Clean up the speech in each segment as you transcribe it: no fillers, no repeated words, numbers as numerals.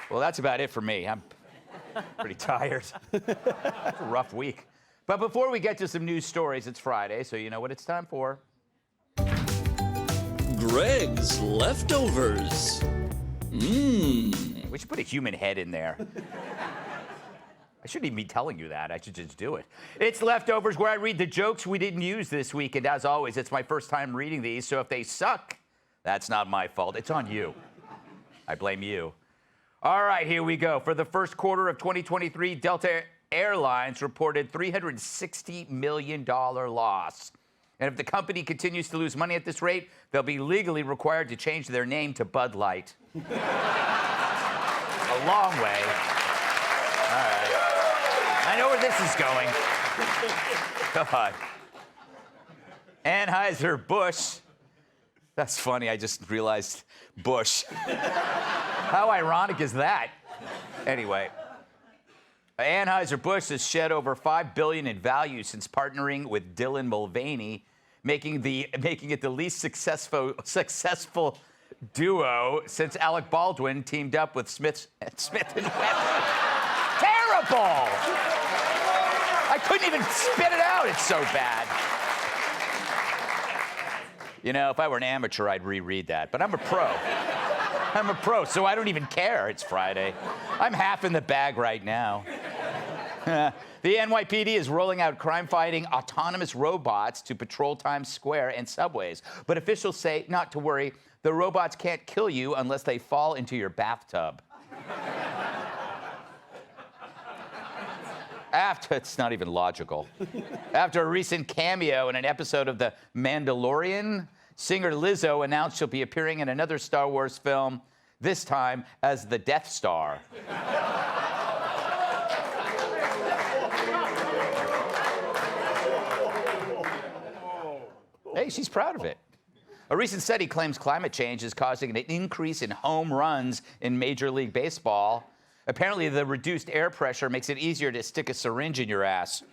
Well, that's about it for me. I'm pretty tired. It's a rough week. But before we get to some news stories, it's Friday, so you know what it's time for. Greg's Leftovers. We should put a human head in there. I shouldn't even be telling you that. I should just do it. It's Leftovers, where I read the jokes we didn't use this week. And as always, it's my first time reading these, so if they suck, that's not my fault. It's on you. I blame you. All right, here we go. For the first quarter of 2023, Delta Airlines reported $360 million loss. And if the company continues to lose money at this rate, they'll be legally required to change their name to Bud Light. A long way. All right. I know where this is going. God. Anheuser-Busch. That's funny, I just realized Bush. How ironic is that? Anyway. Anheuser-Busch has shed over $5 billion in value since partnering with Dylan Mulvaney, making it the least successful duo since Alec Baldwin teamed up with Smith and Wesson. Terrible! I couldn't even spit it out. It's so bad. You know, if I were an amateur, I'd reread that, but I'm a pro. I'm a pro, so I don't even care. It's Friday. I'm half in the bag right now. The NYPD is rolling out crime-fighting autonomous robots to patrol Times Square and subways. But officials say not to worry. The robots can't kill you unless they fall into your bathtub. It's not even logical. After a recent cameo in an episode of The Mandalorian, singer Lizzo announced she'll be appearing in another Star Wars film, this time as the Death Star. Hey, she's proud of it. A recent study claims climate change is causing an increase in home runs in Major League Baseball. Apparently, the reduced air pressure makes it easier to stick a syringe in your ass.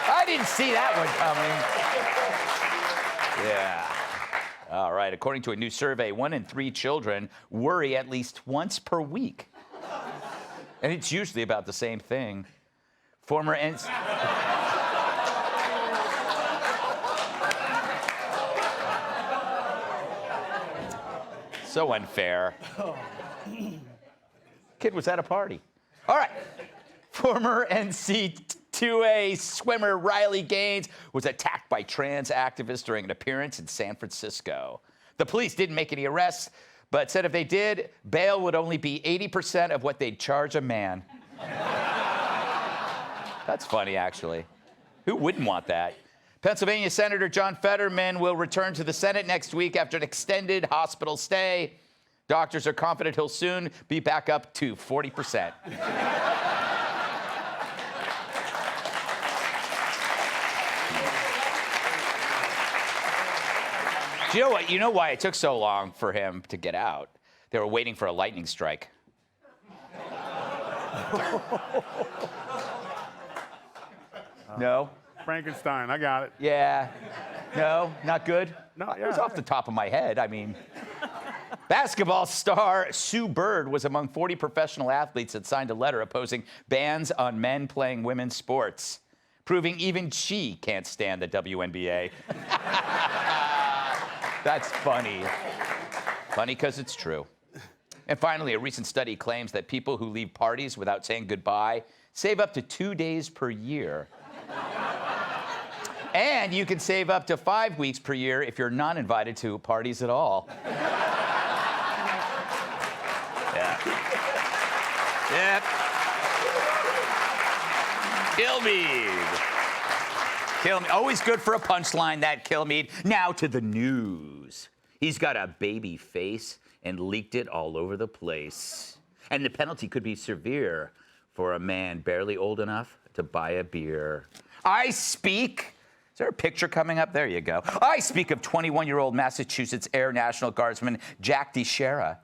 I didn't see that one coming. Yeah. All right. According to a new survey, 1 in 3 children worry at least once per week. And it's usually about the same thing. Former So unfair. Kid was at a party. All right. Former NC2A swimmer Riley Gaines was attacked by trans activists during an appearance in San Francisco. The police didn't make any arrests, but said if they did, bail would only be 80% of what they'd charge a man. That's funny, actually. Who wouldn't want that? Pennsylvania Senator John Fetterman will return to the Senate next week after an extended hospital stay. Doctors are confident he'll soon be back up to 40%. Do you know what? You know why it took so long for him to get out? They were waiting for a lightning strike. No? Frankenstein, I got it. Yeah. No? Not good? No, It was off the top of my head. I mean, basketball star Sue Bird was among 40 professional athletes that signed a letter opposing bans on men playing women's sports, proving even she can't stand the WNBA. That's funny. Funny because it's true. And finally, a recent study claims that people who leave parties without saying goodbye save up to 2 days per year. And you can save up to 5 weeks per year if you're not invited to parties at all. Yeah. Yep. Kilmeade. Always good for a punchline, that Kilmeade. Now to the news. He's got a baby face and leaked it all over the place. And the penalty could be severe for a man barely old enough to buy a beer. I speak. Is there a picture coming up? There you go. I speak of 21-year-old Massachusetts Air National Guardsman Jack DeShera,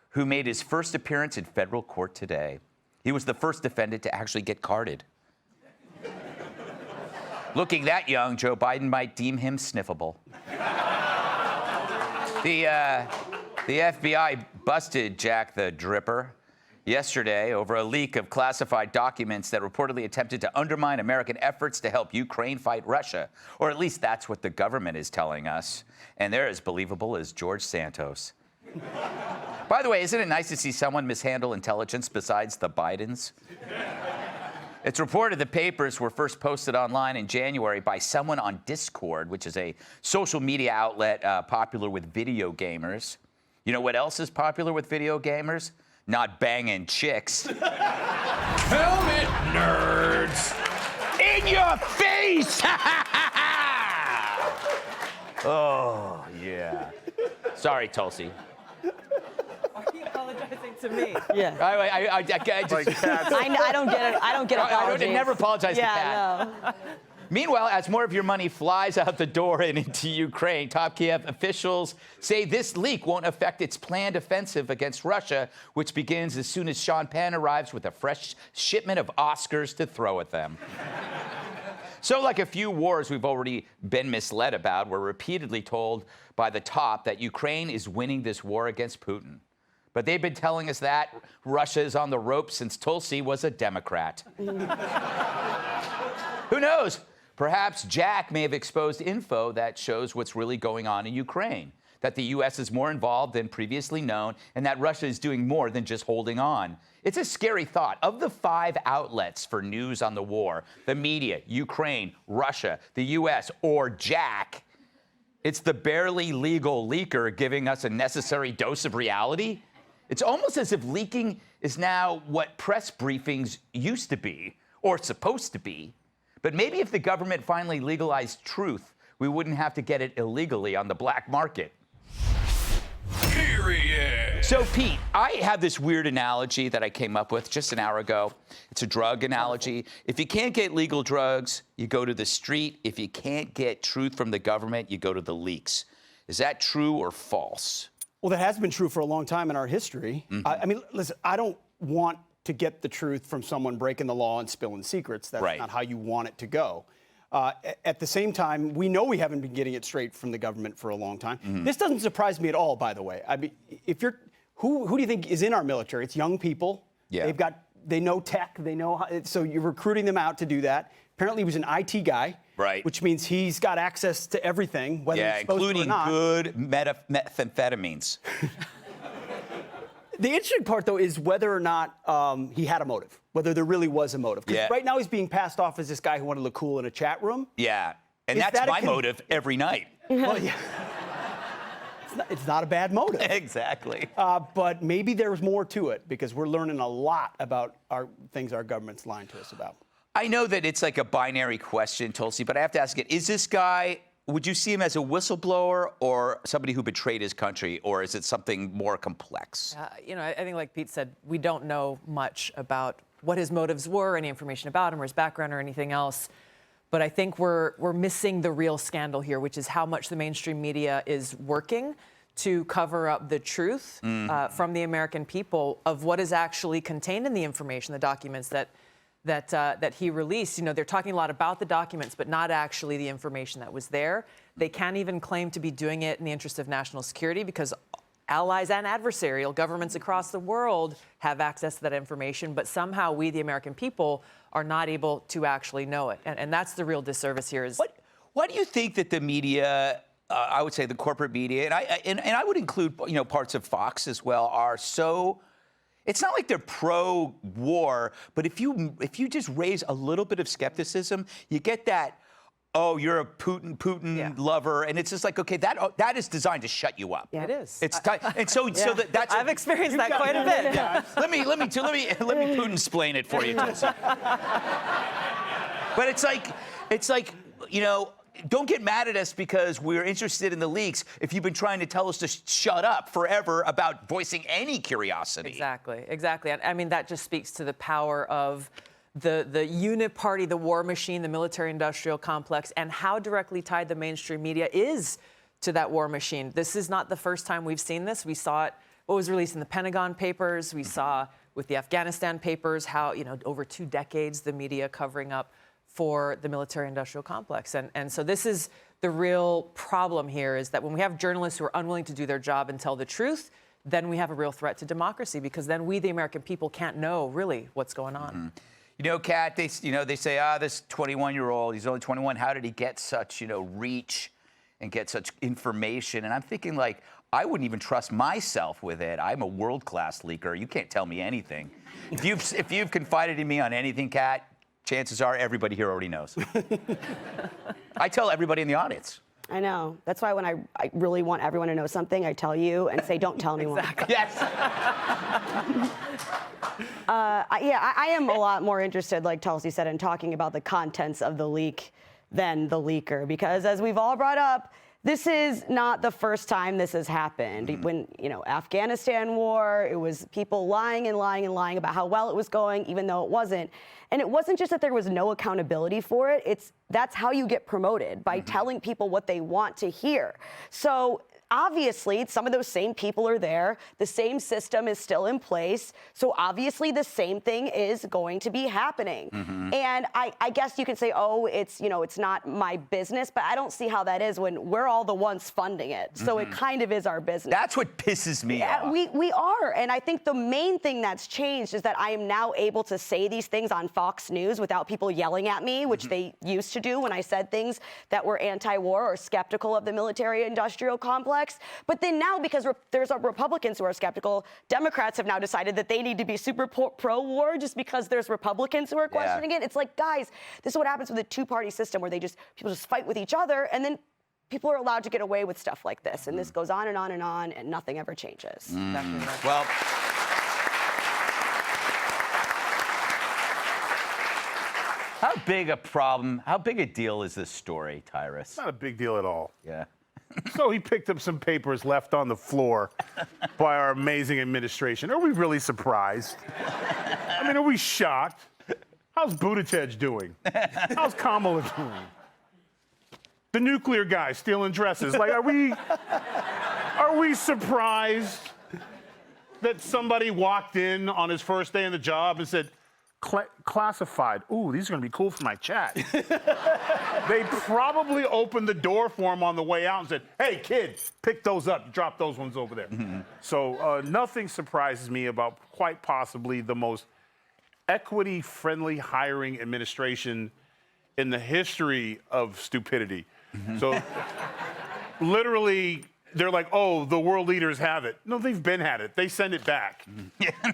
who made his first appearance in federal court today. He was the first defendant to actually get carded. Looking that young, Joe Biden might deem him sniffable. The FBI busted Jack the Dripper yesterday over a leak of classified documents that reportedly attempted to undermine American efforts to help Ukraine fight Russia. Or at least that's what the government is telling us. And they're as believable as George Santos. By the way, isn't it nice to see someone mishandle intelligence besides the Bidens? It's reported the papers were first posted online in January by someone on Discord, which is a social media outlet popular with video gamers. You know what else is popular with video gamers? Not banging chicks. Helmet nerds. In your face! Oh, yeah. Sorry, Tulsi. Are you apologizing to me? Yeah. I just... Like cats. I don't get it. I don't get apologies. I never apologize to Kat. Yeah, no. Meanwhile, as more of your money flies out the door and into Ukraine, top Kiev officials say this leak won't affect its planned offensive against Russia, which begins as soon as Sean Penn arrives with a fresh shipment of Oscars to throw at them. So like a few wars we've already been misled about, we're repeatedly told by the top that Ukraine is winning this war against Putin. But they've been telling us that Russia is on the ropes since Tulsi was a Democrat. Who knows? Perhaps Jack may have exposed info that shows what's really going on in Ukraine, that the U.S. is more involved than previously known, and that Russia is doing more than just holding on. It's a scary thought. Of the 5 outlets for news on the war, the media, Ukraine, Russia, the U.S., or Jack, it's the barely legal leaker giving us a necessary dose of reality. It's almost as if leaking is now what press briefings used to be, or supposed to be. But maybe if the government finally legalized truth, we wouldn't have to get it illegally on the black market. Period. So, Pete, I have this weird analogy that I came up with just an hour ago. It's a drug analogy. If you can't get legal drugs, you go to the street. If you can't get truth from the government, you go to the leaks. Is that true or false? Well, that has been true for a long time in our history. I mean, listen, I don't want to get the truth from someone breaking the law and spilling secrets. That's Right. not how you want it to go. At the same time, we know we haven't been getting it straight from the government for a long time. This doesn't surprise me at all, by the way. I mean, if you're, who do you think is in our military? It's young people. Yeah. They know tech. They know how, so you're recruiting them out to do that. Apparently, he was an IT guy. Right. Which means he's got access to everything, whether Yeah, he's supposed to or including not. good methamphetamines. The interesting part, though, is whether or not he had a motive, whether there really was a motive. Because Yeah. right now he's being passed off as this guy who wanted to look cool in a chat room. Yeah, and Is that's that a my motive every night. Well, yeah. It's not a bad motive. Exactly. But maybe there's more to it because we're learning a lot about things our government's lying to us about. I know that it's like a binary question, Tulsi, but I have to ask it. Is this guy, would you see him as a whistleblower or somebody who betrayed his country, or is it something more complex? I think like Pete said, we don't know much about what his motives were, any information about him or his background or anything else. But I think we're missing the real scandal here, which is how much the mainstream media is working to cover up the truth from the American people of what is actually contained in the information, the documents that he released. You know, they're talking a lot about the documents, but not actually the information that was there. They can't even claim to be doing it in the interest of national security because allies and adversarial governments across the world have access to that information, but somehow we, the American people, are not able to actually know it. And that's the real disservice here. Why do you think that the media, I would say the corporate media, and I would include parts of Fox as well, are so... It's not like they're pro-war, but if you just raise a little bit of skepticism, you get that, oh, you're a Putin lover, and it's just like, okay, that is designed to shut you up. Yeah, it is. It's and so that's. I've experienced that quite a bit. Yeah. Let me Putin-splain it for you, Tulsi. But it's like don't get mad at us because we're interested in the leaks if you've been trying to tell us to shut up forever about voicing any curiosity. Exactly. I mean, that just speaks to the power of the uniparty, the war machine, the military-industrial complex, and how directly tied the mainstream media is to that war machine. This is not the first time we've seen this. We saw it, what was released in the Pentagon Papers. We saw with the Afghanistan Papers how, over 2 decades, the media covering up for the military-industrial complex. And so this is the real problem here is that when we have journalists who are unwilling to do their job and tell the truth, then we have a real threat to democracy, because then we, the American people, can't know really what's going on. You know, Kat, they say, this 21-year-old, he's only 21. How did he get such, reach and get such information? And I'm thinking, like, I wouldn't even trust myself with it. I'm a world-class leaker. You can't tell me anything. If you've confided in me on anything, Kat, chances are everybody here already knows. I tell everybody in the audience. I know. That's why when I really want everyone to know something, I tell you and say, don't tell anyone. Exactly. Yes. I am a lot more interested, like Tulsi said, in talking about the contents of the leak than the leaker, because as we've all brought up, this is not the first time this has happened. When, Afghanistan war, it was people lying and lying and lying about how well it was going, even though it wasn't. And it wasn't just that there was no accountability for it. That's how you get promoted, by telling people what they want to hear. So obviously, some of those same people are there. The same system is still in place. So obviously, the same thing is going to be happening. And I guess you can say, oh, it's not my business, but I don't see how that is when we're all the ones funding it. So it kind of is our business. That's what pisses me off. We are. And I think the main thing that's changed is that I am now able to say these things on Fox News without people yelling at me, which they used to do when I said things that were anti-war or skeptical of the military-industrial complex. But then now, because there's Republicans who are skeptical, Democrats have now decided that they need to be super pro-war just because there's Republicans who are questioning it. It's like, guys, this is what happens with a two-party system where people just fight with each other, and then people are allowed to get away with stuff like this. And this goes on and on and on, and nothing ever changes. Exactly right. Well, how big a problem, how big a deal is this story, Tyrus? Not a big deal at all. Yeah. So he picked up some papers left on the floor by our amazing administration. Are we really surprised? I mean, are we shocked? How's Buttigieg doing? How's Kamala doing? The nuclear guy stealing dresses. Like, are we surprised that somebody walked in on his first day on the job and said, classified. Ooh, these are going to be cool for my chat. They probably opened the door for him on the way out and said, hey, kid, pick those up. Drop those ones over there. So nothing surprises me about quite possibly the most equity-friendly hiring administration in the history of stupidity. So literally, they're like, oh, the world leaders have it. No, they've been had it. They send it back.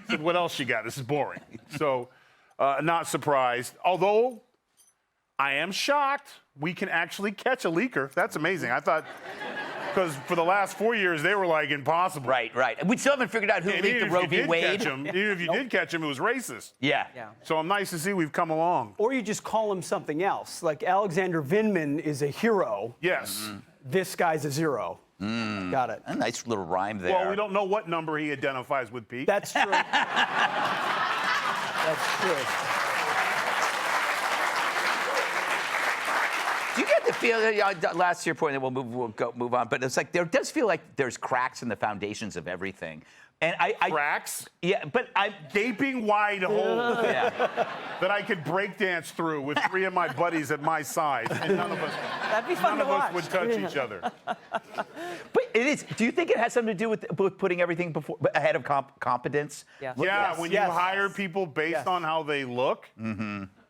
Said, what else you got? This is boring. So not surprised. Although I am shocked we can actually catch a leaker. That's amazing. I thought, because for the last 4 years, they were like impossible. Right. We still haven't figured out who leaked the Roe v. Wade. Even if you did catch him, it was racist. Yeah. So I'm nice to see we've come along. Or you just call him something else. Like Alexander Vindman is a hero. Yes. This guy's a zero. Got it. A nice little rhyme there. Well, we don't know what number he identifies with, Pete. That's true. That's true. Do you get the feeling, last to your point, and we'll move on, but it's like there does feel like there's cracks in the foundations of everything. And Cracks? Yeah, but I'm Gaping wide holes that I could break dance through with 3 of my buddies at my side, and none of us, That'd be fun to watch. would touch each other. But it is. Do you think it has something to do with putting everything ahead of competence? Yeah. Yeah, when you hire people based on how they look,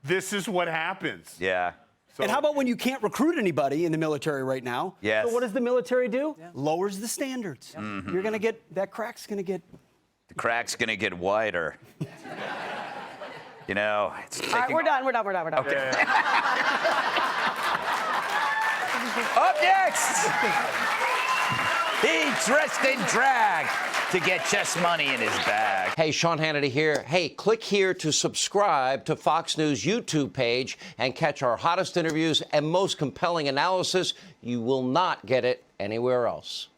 this is what happens. Yeah. So, And how about when you can't recruit anybody in the military right now? Yes. So what does the military do? Lowers the standards. You're going to get, that crack's going to get... The crack's gonna get wider. It's taking... All right, we're done. Okay. Up next, he dressed in drag to get chess money in his bag. Hey, Sean Hannity here. Hey, click here to subscribe to Fox News YouTube page and catch our hottest interviews and most compelling analysis. You will not get it anywhere else.